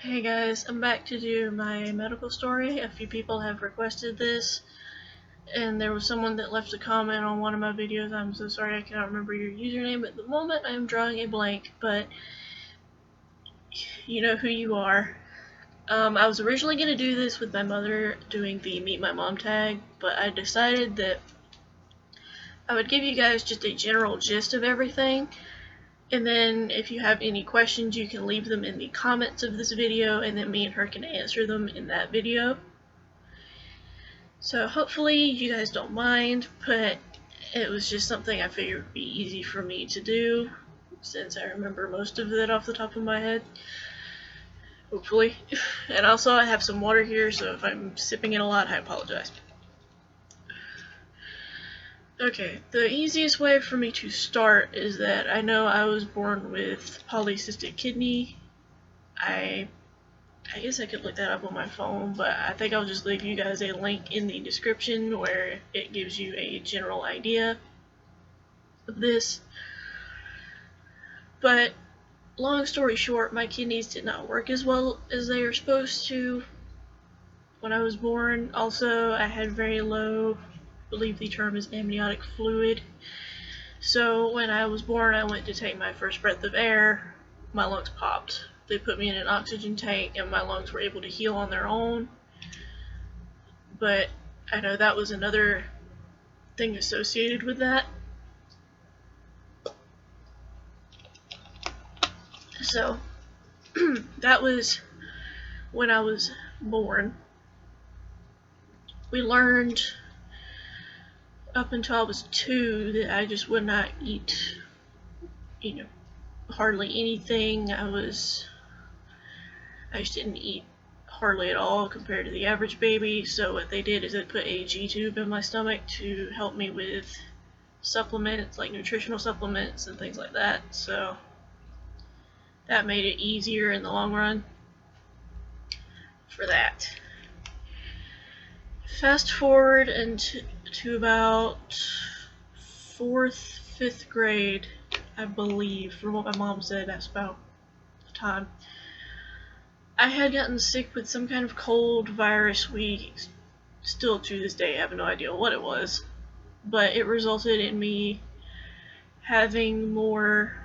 Hey guys, I'm back to do my medical story. A few people have requested this, and there was someone that left a comment on one of my videos. I'm so sorry I cannot remember your username at the moment. I am drawing a blank, but you know who you are. I was originally going to do this with my mother doing the Meet My Mom tag, but I decided that I would give you guys just a general gist of everything. And then if you have any questions, you can leave them in the comments of this video, and then me and her can answer them in that video. So hopefully you guys don't mind, but it was just something I figured would be easy for me to do, since I remember most of it off the top of my head. Hopefully. And also I have some water here, so if I'm sipping it a lot, I apologize. Okay, the easiest way for me to start is that I know I was born with polycystic kidney. I guess I could look that up on my phone, but I think I'll just leave you guys a link in the description where it gives you a general idea of this. But long story short, my kidneys did not work as well as they are supposed to when I was born. Also, I had very low, I believe the term is amniotic fluid. So when I was born, I went to take my first breath of air, my lungs popped. They put me in an oxygen tank and my lungs were able to heal on their own. But I know that was another thing associated with that. So that was when I was born. We learned up until I was 2 that I just would not eat, hardly anything. I just didn't eat hardly at all compared to the average baby. So what they did is they put a G-tube in my stomach to help me with supplements, like nutritional supplements and things like that. So that made it easier in the long run for that. Fast forward into about 4th, 5th grade, I believe, from what my mom said, that's about the time. I had gotten sick with some kind of cold virus. We still to this day have no idea what it was, but it resulted in me having more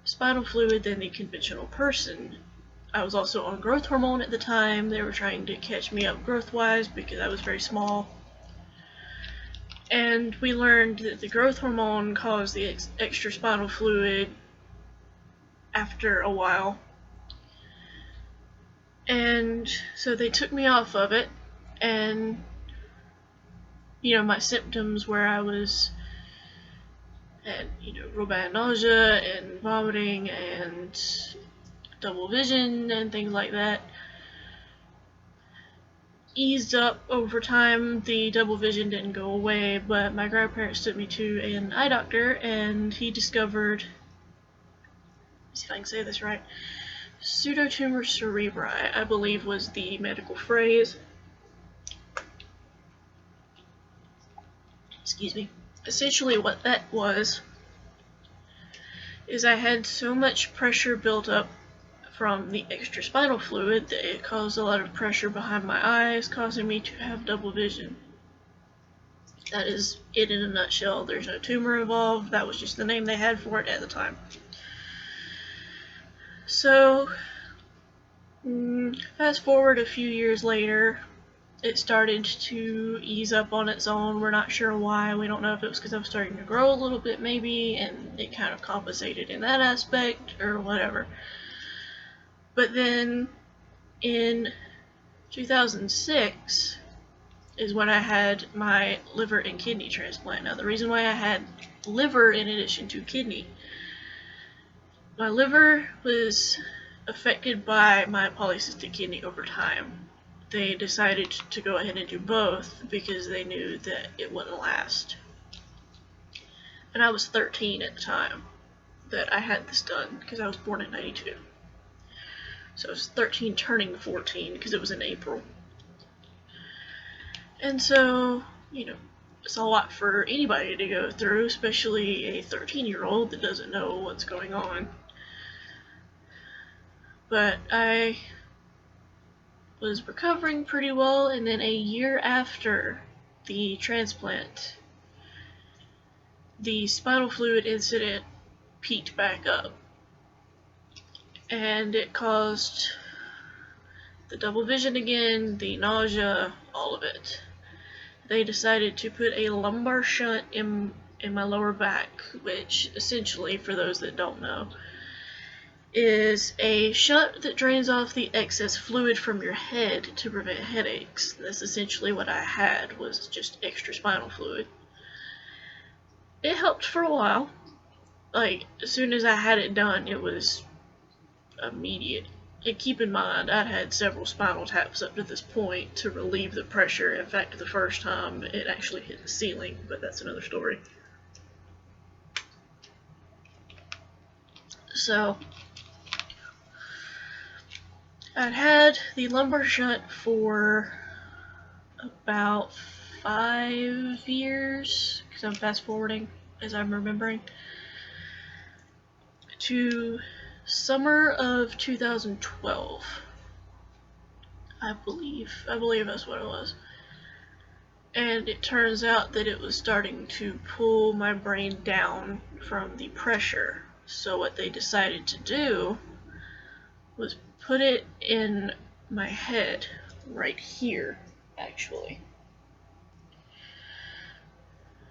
spinal fluid than the conventional person. I was also on growth hormone at the time. They were trying to catch me up growth-wise because I was very small. And we learned that the growth hormone caused the extra spinal fluid after a while. And so they took me off of it, and my symptoms where I was had real bad nausea and vomiting and double vision and things like that eased up over time. The double vision didn't go away, but my grandparents took me to an eye doctor, and he discovered, let's see if I can say this right, pseudotumor cerebri, I believe was the medical phrase. Excuse me. Essentially what that was is I had so much pressure built up from the extra spinal fluid that it caused a lot of pressure behind my eyes, causing me to have double vision. That is it in a nutshell. There's no tumor involved. That was just the name they had for it at the time. So, fast forward a few years later, it started to ease up on its own. We're not sure why. We don't know if it was because I was starting to grow a little bit maybe, and it kind of compensated in that aspect, or whatever. But then, in 2006, is when I had my liver and kidney transplant. Now, the reason why I had liver in addition to kidney, my liver was affected by my polycystic kidney over time. They decided to go ahead and do both because they knew that it wouldn't last. And I was 13 at the time that I had this done, because I was born in 92. So I was 13 turning 14 because it was in April. And so, it's a lot for anybody to go through, especially a 13-year-old that doesn't know what's going on. But I was recovering pretty well, and then a year after the transplant, the spinal fluid incident peaked back up, and it caused the double vision again, the nausea, all of it. They decided to put a lumbar shunt in my lower back, which essentially, for those that don't know, is a shunt that drains off the excess fluid from your head to prevent headaches. That's essentially what I had, was just extra spinal fluid. It helped for a while. Like, as soon as I had it done, it was immediate. And keep in mind, I'd had several spinal taps up to this point to relieve the pressure. In fact, the first time it actually hit the ceiling, but that's another story. So, I'd had the lumbar shunt for about 5 years, because I'm fast forwarding as I'm remembering, to summer of 2012. I believe that's what it was. And it turns out that it was starting to pull my brain down from the pressure. So what they decided to do was put it in my head, right here, actually.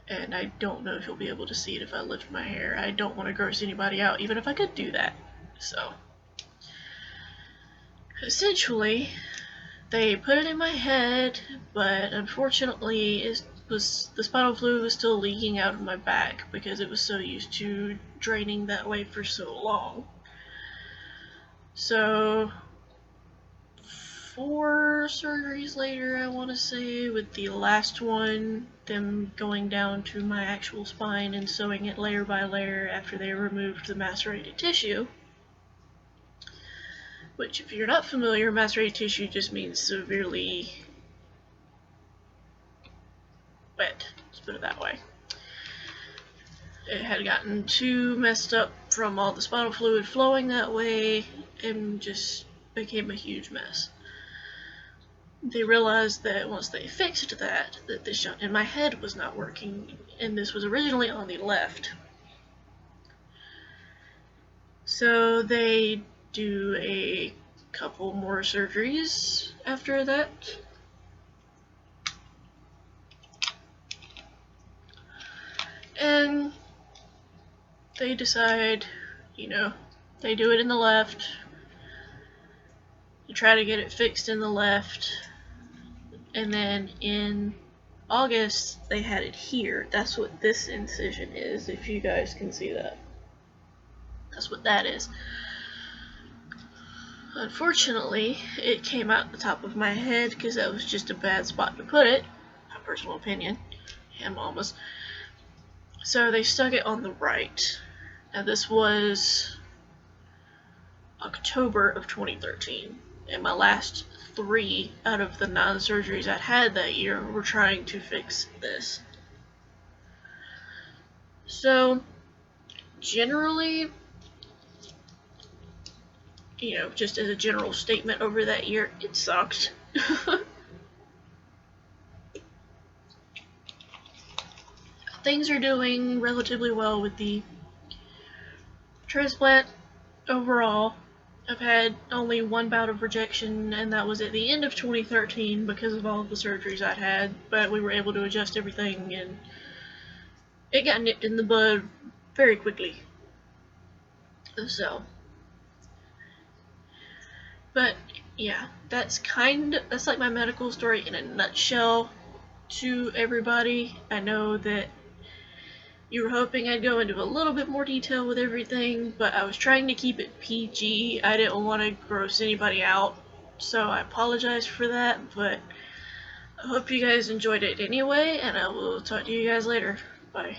And I don't know if you'll be able to see it if I lift my hair. I don't want to gross anybody out, even if I could do that. So, essentially, they put it in my head, but unfortunately, the spinal fluid was still leaking out of my back because it was so used to draining that way for so long. So, 4 surgeries later, I want to say, with the last one, them going down to my actual spine and sewing it layer by layer after they removed the macerated tissue. Which, if you're not familiar, macerated tissue just means severely wet, let's put it that way. It had gotten too messed up from all the spinal fluid flowing that way and just became a huge mess. They realized that once they fixed that the shunt in my head was not working, and this was originally on the left. So they do a couple more surgeries after that. And they decide, they do it in the left. They try to get it fixed in the left. And then in August, they had it here. That's what this incision is, if you guys can see that. That's what that is. Unfortunately, it came out the top of my head because that was just a bad spot to put it. My personal opinion. And Mama's. So they stuck it on the right. Now this was October of 2013. And my last 3 out of the 9 surgeries I'd had that year were trying to fix this. So, generally, just as a general statement over that year, it sucked. Things are doing relatively well with the transplant overall. I've had only 1 bout of rejection, and that was at the end of 2013 because of all of the surgeries I'd had, but we were able to adjust everything, and it got nipped in the bud very quickly. So, but yeah, that's like my medical story in a nutshell to everybody. I know that you were hoping I'd go into a little bit more detail with everything, but I was trying to keep it PG. I didn't want to gross anybody out, so I apologize for that, but I hope you guys enjoyed it anyway, and I will talk to you guys later. Bye.